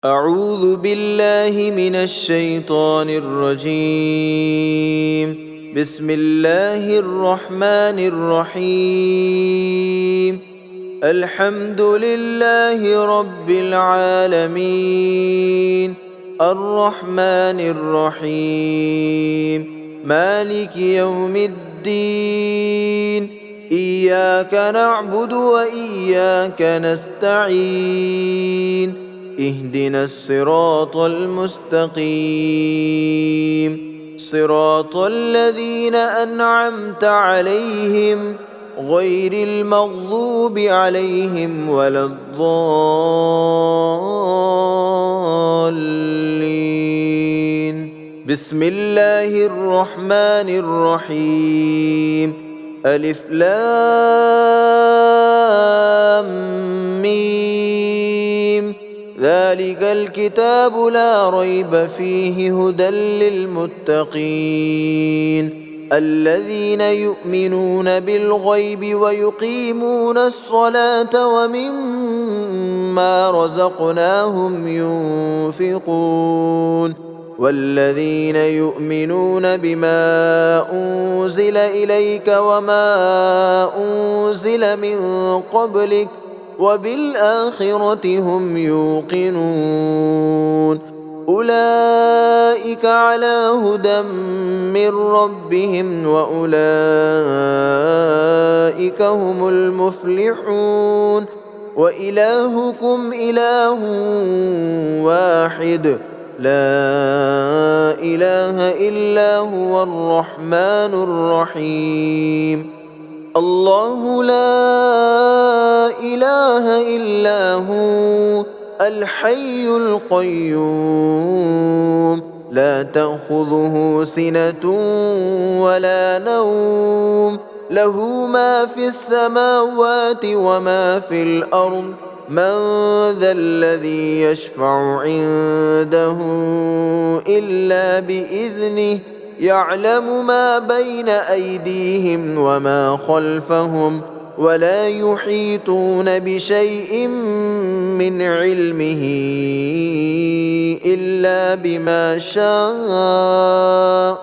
أعوذ بالله من الشيطان الرجيم. بسم الله الرحمن الرحيم. الحمد لله رب العالمين، الرحمن الرحيم، مالك يوم الدين. إياك نعبد وإياك نستعين. اهدنا الصراط المستقيم، صراط الذين أنعمت عليهم غير المغضوب عليهم ولا الضالين. بسم الله الرحمن الرحيم. ألف لام ميم. ذلك الكتاب لا ريب فيه هدى للمتقين الذين يؤمنون بالغيب ويقيمون الصلاة ومما رزقناهم ينفقون والذين يؤمنون بما أنزل إليك وما أنزل من قبلك وبالآخرة هم يوقنون. أولئك على هدى من ربهم وأولئك هم المفلحون. وإلهكم إله واحد لا إله إلا هو الرحمن الرحيم. الله لا إله إلا هو الحي القيوم لا تأخذه سنة ولا نوم له ما في السماوات وما في الأرض. من ذا الذي يشفع عنده إلا بإذنه يعلم ما بين أيديهم وما خلفهم ولا يحيطون بشيء من علمه إلا بما شاء.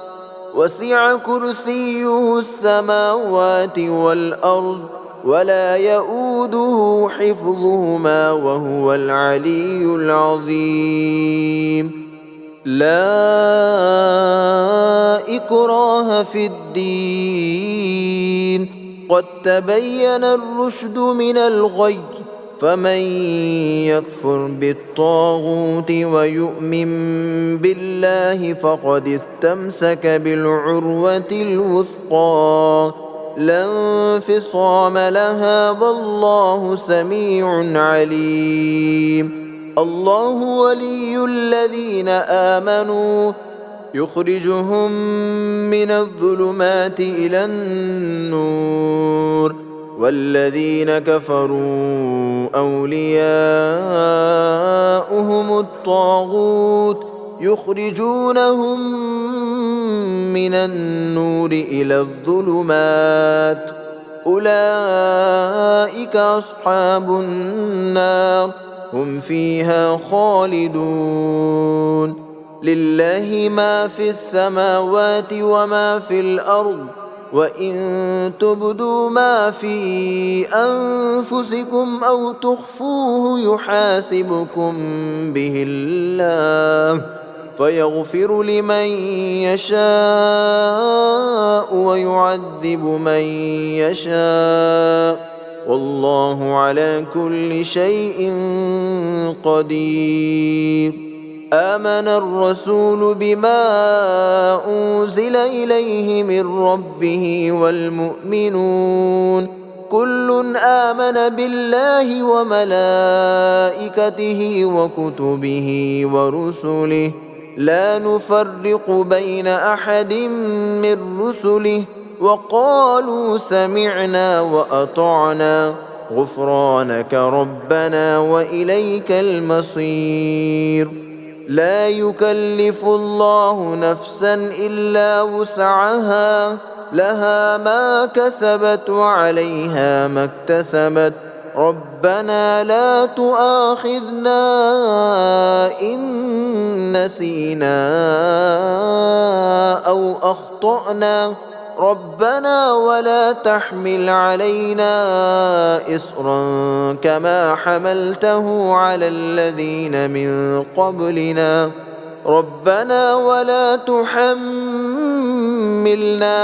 وسع كرسيه السماوات والأرض ولا يؤوده حفظهما وهو العلي العظيم. لا إكراه في الدين قد تبين الرشد من الغي. فمن يكفر بالطاغوت ويؤمن بالله فقد استمسك بالعروة الوثقى لا انفصام لها والله سميع عليم. الله ولي الذين آمنوا يخرجهم من الظلمات إلى النور والذين كفروا أولياؤهم الطاغوت يخرجونهم من النور إلى الظلمات. أولئك أصحاب النار هم فيها خالدون. لله ما في السماوات وما في الأرض وإن تبدوا ما في أنفسكم أو تخفوه يحاسبكم به الله فيغفر لمن يشاء ويعذب من يشاء والله على كل شيء قدير. آمن الرسول بما أنزل إليه من ربه والمؤمنون كل آمن بالله وملائكته وكتبه ورسله لا نفرق بين أحد من رسله وقالوا سمعنا وأطعنا غفرانك ربنا وإليك المصير. لا يكلف الله نفسا إلا وسعها لها ما كسبت وعليها ما اكتسبت ربنا لا تؤاخذنا إن نسينا أو أخطأنا ربنا ولا تحمل علينا إصرا كما حملته على الذين من قبلنا ربنا ولا تحملنا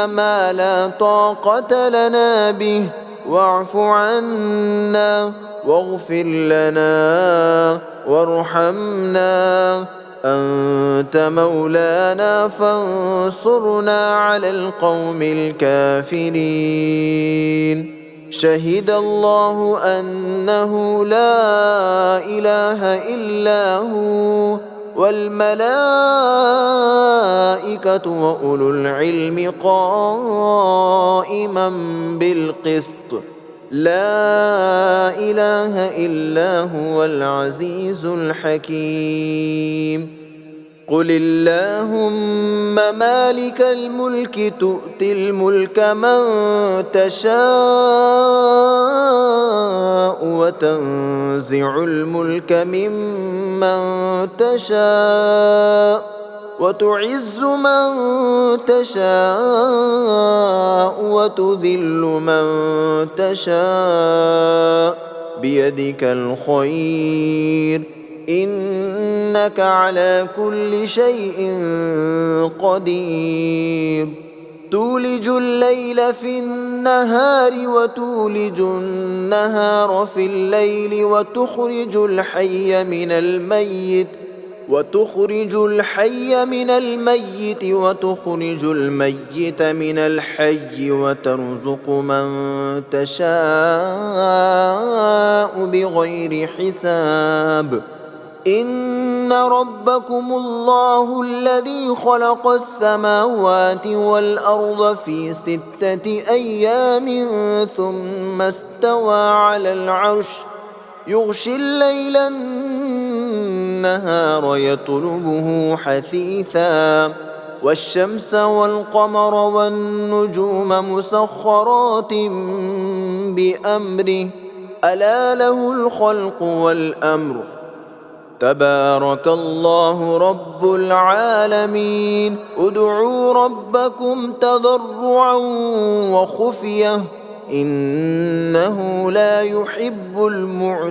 ما لا طاقة لنا به واعف عنا واغفر لنا وارحمنا أنت مولانا فانصرنا على القوم الكافرين شهد الله أنه لا إله إلا هو والملائكة وأولو العلم قائما بالقسط لا إله إلا هو العزيز الحكيم قل اللهم مالك الملك تؤتي الملك من تشاء وتنزع الملك ممن تشاء وتعز من تشاء وتذل من تشاء بيدك الخير إنك على كل شيء قدير تولج الليل في النهار وتولج النهار في الليل وتخرج الحي من الميت وتخرج الميت من الحي وترزق من تشاء بغير حساب إن ربكم الله الذي خلق السماوات والأرض في 6 أيام ثم استوى على العرش يغشي الليل النهار يطلبه حثيثا والشمس والقمر والنجوم مسخرات بأمره ألا له الخلق والأمر تبارك الله رب العالمين ادعوا ربكم تضرعا وخفية إنه لا يحب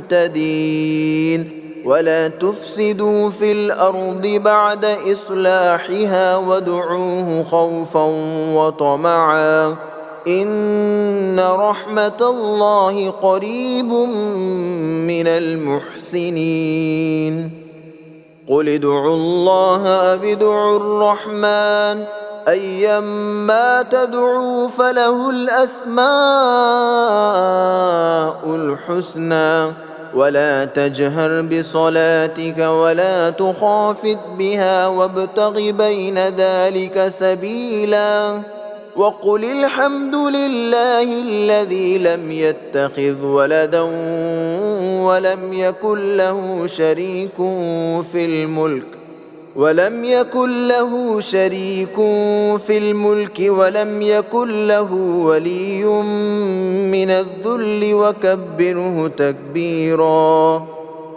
المعتدين ولا تفسدوا في الأرض بعد إصلاحها وادعوه خوفا وطمعا إن رحمة الله قريب من المحسنين قل ادعوا الله أو ادعوا الرحمن أيما تدعوا فله الأسماء الحسنى ولا تجهر بصلاتك ولا تخافت بها وابتغ بين ذلك سبيلا وقل الحمد لله الذي لم يتخذ ولدا ولم يكن له شريك في الملك ولم يكن له ولي من الذل وكبره تكبيرا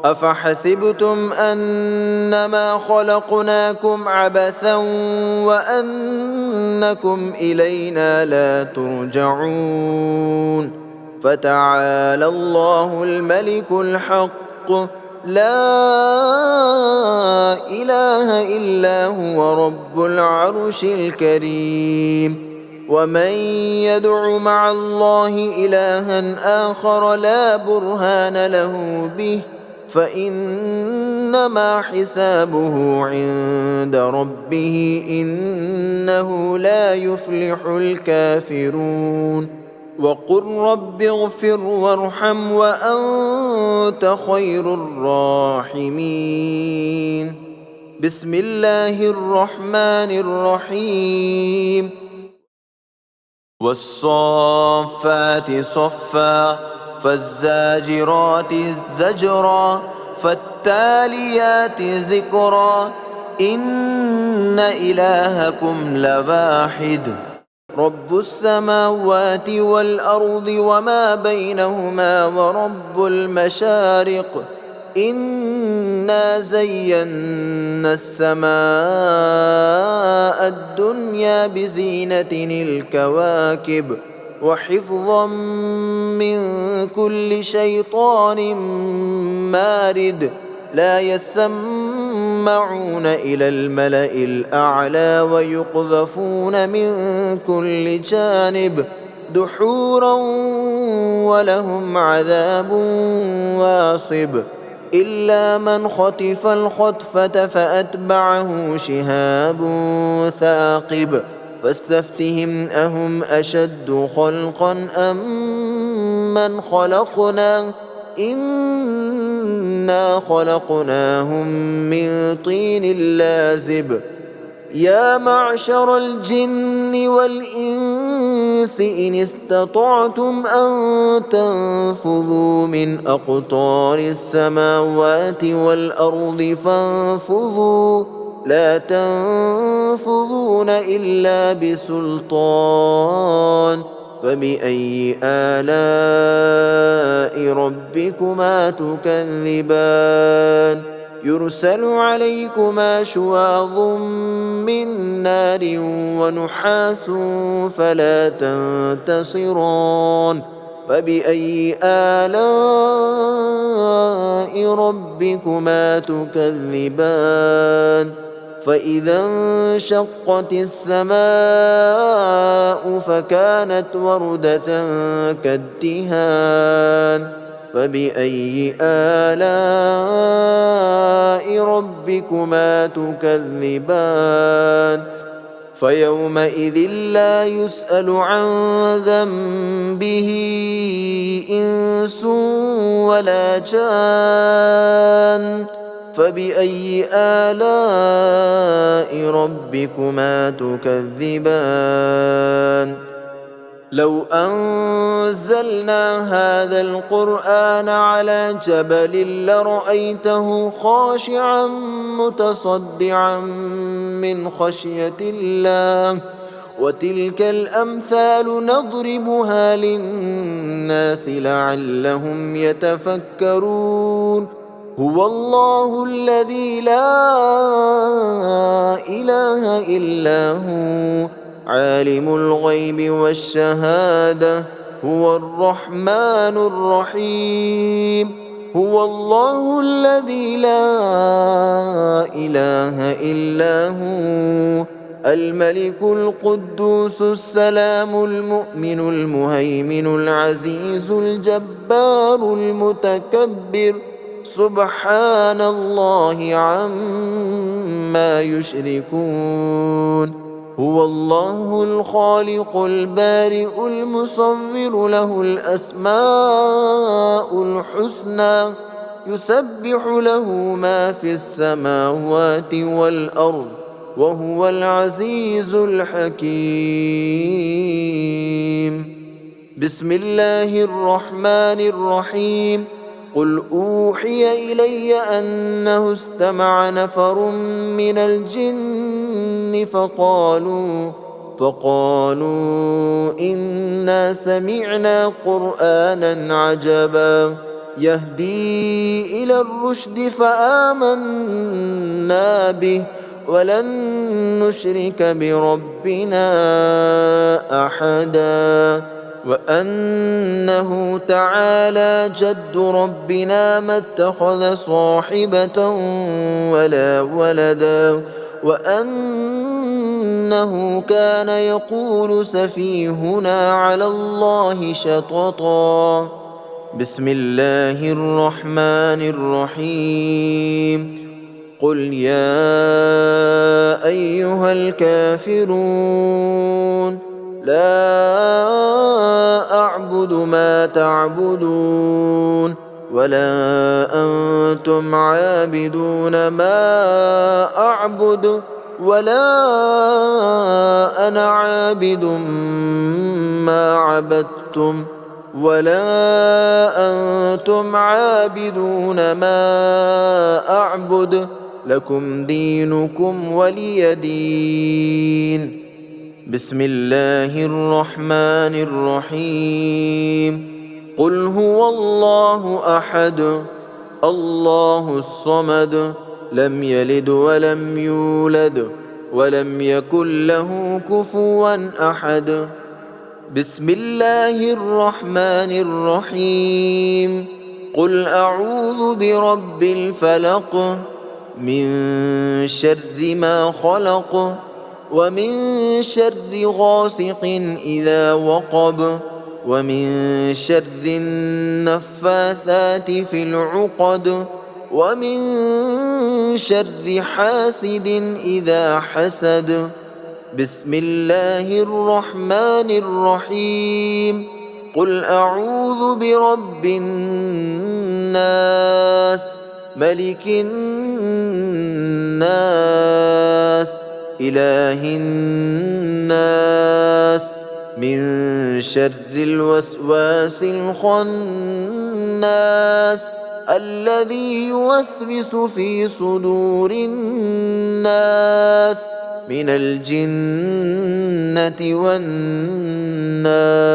أفحسبتم أنما خلقناكم عبثا وأنكم إلينا لا ترجعون فتعالى الله الملك الحق لا إله إلا هو رب العرش الكريم ومن يدع مع الله إلها آخر لا برهان له به فإنما حسابه عند ربه إنه لا يفلح الكافرون وقل رب اغفر وارحم وأنت خير الراحمين بسم الله الرحمن الرحيم والصافات صفا فالزاجرات زجرا فالتاليات ذكرا إن إلهكم لواحد رب السماوات والأرض وما بينهما ورب المشارق إنا زينا السماء الدنيا بزينة الكواكب وحفظا من كل شيطان مارد لا يسمعون إلى الملأ الأعلى ويقذفون من كل جانب دحورا ولهم عذاب واصب إلا من خطف الخطفة فأتبعه شهاب ثاقب فاستفتهم أهم أشد خلقا أم من خلقنا إنا خلقناهم من طين لازب يا معشر الجن والإنس إن استطعتم أن تنفذوا من أقطار السماوات والأرض فانفذوا لا تنفذون إلا بسلطان فبأي آلاء ربكما تكذبان يرسل عليكما شواظ من نار ونحاس فلا تنتصران فبأي آلاء ربكما تكذبان فإذا انشقت السماء فكانت وردة كالدهان فبأي آلاء ربكما تكذبان فيومئذ لا يسأل عن ذنبه إنس ولا جان فبأي آلاء ربكما تكذبان لو أنزلنا هذا القرآن على جبل لرأيته خاشعا متصدعا من خشية الله وتلك الأمثال نضربها للناس لعلهم يتفكرون هو الله الذي لا إله إلا هو عالم الغيب والشهادة هو الرحمن الرحيم هو الله الذي لا إله إلا هو الملك القدوس السلام المؤمن المهيمن العزيز الجبار المتكبر سبحان الله عما يشركون هو الله الخالق البارئ المصور له الأسماء الحسنى يسبح له ما في السماوات والأرض وهو العزيز الحكيم بسم الله الرحمن الرحيم قل أوحي إلي أنه استمع نفر من الجن فقالوا إنا سمعنا قرآنا عجبا يهدي إلى الرشد فآمنا به ولن نشرك بربنا أحدا وأنه تعالى جد ربنا ما اتخذ صاحبة ولا ولدا وأنه كان يقول سفيهنا على الله شططا بسم الله الرحمن الرحيم قل يا أيها الكافرون لا أعبد ما تعبدون ولا أنتم عابدون ما أعبد ولا أنا عابد ما عبدتم ولا أنتم عابدون ما أعبد لكم دينكم ولي دين بسم الله الرحمن الرحيم قل هو الله أحد الله الصمد لم يلد ولم يولد ولم يكن له كفوا أحد بسم الله الرحمن الرحيم قل أعوذ برب الفلق من شر ما خلق ومن شر غاسق إذا وقب ومن شر النفاثات في العقد ومن شر حاسد إذا حسد بسم الله الرحمن الرحيم قل أعوذ برب الناس ملك الناس إله الناس من شر الوسواس الخناس الذي يوسوس في صدور الناس من الجنة والناس.